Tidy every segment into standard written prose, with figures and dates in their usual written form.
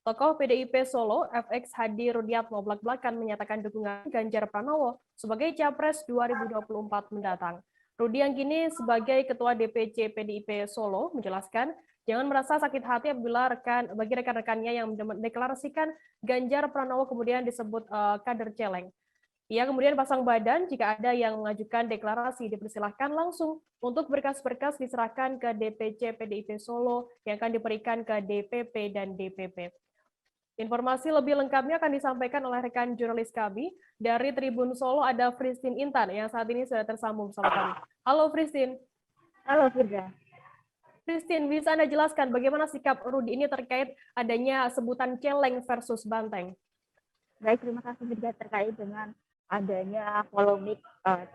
Tokoh PDIP Solo, FX Hadi Rudiatmo belak-belakan menyatakan dukungan Ganjar Pranowo sebagai Capres 2024 mendatang. Rudi yang kini sebagai Ketua DPC PDIP Solo menjelaskan, jangan merasa sakit hati apabila bagi rekan-rekannya yang mendeklarasikan Ganjar Pranowo kemudian disebut kader celeng. Ia kemudian pasang badan jika ada yang mengajukan deklarasi dipersilahkan langsung untuk berkas-berkas diserahkan ke DPC PDIP Solo yang akan diberikan ke DPP dan DPP. Informasi lebih lengkapnya akan disampaikan oleh rekan jurnalis kami dari Tribun Solo, ada Fristin Intan yang saat ini sudah tersambung bersama kami. Halo Fristin. Halo Firda. Fristin, bisa Anda jelaskan bagaimana sikap Rudi ini terkait adanya sebutan celeng versus banteng? Baik, terima kasih Firda terkait dengan adanya polemik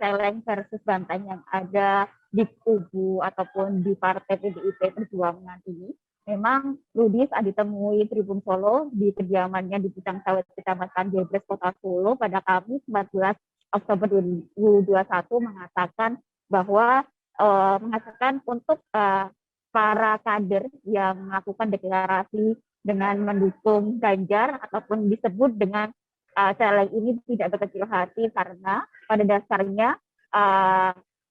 celeng versus banteng yang ada di kubu ataupun di partai PDIP Perjuangan ini. Memang Rudi saat ditemui Tribun Solo di kediamannya di Bidang Sawit Kecamatan Jebres, Kota Solo pada Kamis 14 Oktober 2021 mengatakan bahwa untuk para kader yang melakukan deklarasi dengan mendukung Ganjar ataupun disebut dengan celeng ini tidak berkecil hati karena pada dasarnya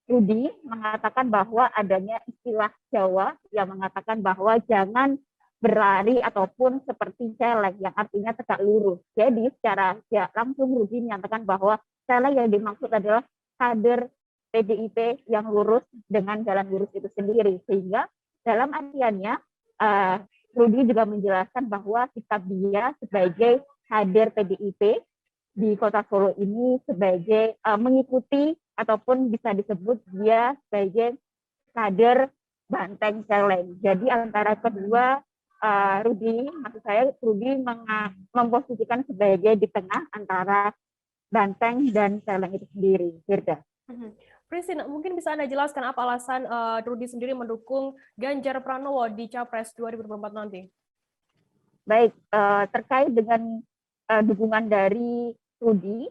Rudi mengatakan bahwa adanya istilah Jawa yang mengatakan bahwa jangan berlari ataupun seperti celeng yang artinya tegak lurus. Jadi secara langsung Rudi menyatakan bahwa celeng yang dimaksud adalah kader PDIP yang lurus dengan jalan lurus itu sendiri. Sehingga dalam artiannya Rudi juga menjelaskan bahwa sikap dia sebagai kader PDIP di Kota Solo ini sebagai mengikuti ataupun bisa disebut dia sebagai kader banteng celeng. Jadi antara kedua Rudi memposisikan sebagai di tengah antara banteng dan celeng itu sendiri. Firda. Pristin, mungkin bisa Anda jelaskan apa alasan Rudi sendiri mendukung Ganjar Pranowo di Capres 2024 nanti? Baik, terkait dengan dukungan dari Rudi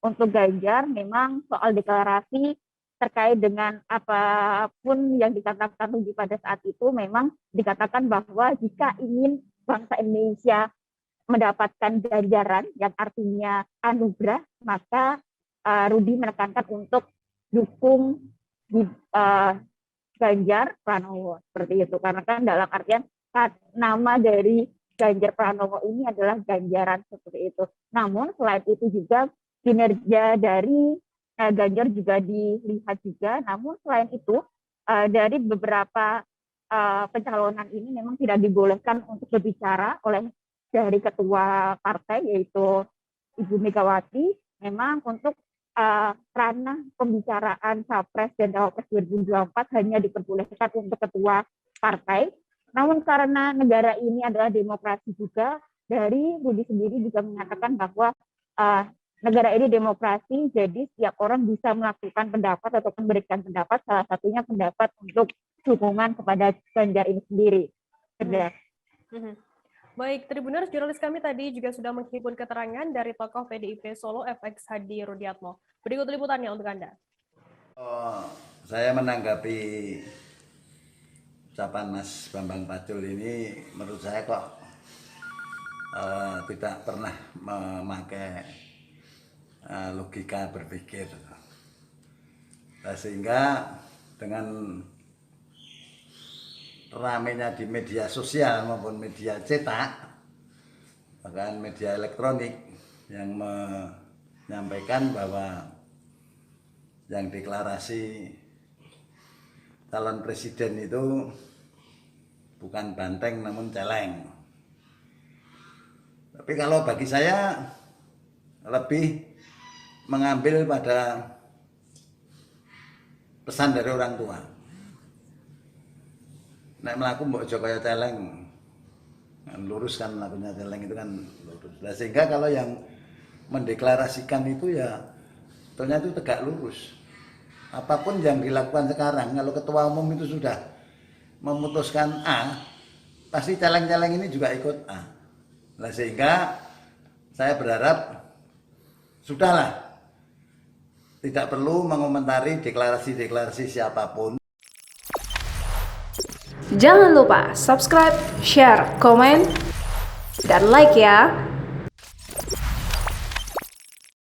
untuk Ganjar, memang soal deklarasi terkait dengan apapun yang dikatakan Rudi pada saat itu, memang dikatakan bahwa jika ingin bangsa Indonesia mendapatkan ganjaran yang artinya anugerah, maka Rudi menekankan untuk dukung Ganjar Pranowo seperti itu. Karena kan dalam artian nama dari Ganjar Pranowo ini adalah ganjaran seperti itu. Namun selain itu juga kinerja dari Ganjar juga dilihat juga. Namun selain itu dari beberapa pencalonan ini memang tidak dibolehkan untuk berbicara oleh dari ketua partai yaitu Ibu Megawati. Memang untuk ranah pembicaraan Capres dan Cawapres 2024 hanya diperbolehkan untuk ketua partai. Namun karena negara ini adalah demokrasi juga, dari Rudi sendiri juga menyatakan bahwa negara ini demokrasi, jadi setiap orang bisa melakukan pendapat atau memberikan pendapat, salah satunya pendapat untuk dukungan kepada Ganjar ini sendiri. Baik, Tribuners, jurnalis kami tadi juga sudah menghimpun keterangan dari tokoh PDIP Solo, FX Hadi Rudiatmo. Berikut liputannya untuk Anda. Saya menanggapi ucapan Mas Bambang Pacul ini, menurut saya kok tidak pernah memakai logika berpikir. Sehingga dengan ramainya di media sosial maupun media cetak, bahkan media elektronik yang menyampaikan bahwa yang deklarasi calon presiden itu bukan banteng namun celeng. Tapi kalau bagi saya lebih mengambil pada pesan dari orang tua. Nek melaku mbok aja kaya celeng. Lurus kan lakunya celeng itu kan lurus. Nah, sehingga kalau yang mendeklarasikan itu ya ternyata itu tegak lurus. Apapun yang dilakukan sekarang, kalau ketua umum itu sudah memutuskan A, pasti celeng-celeng ini juga ikut A. Nah, sehingga saya berharap sudahlah, tidak perlu mengomentari deklarasi-deklarasi siapapun. Jangan lupa subscribe, share, komen, dan like ya.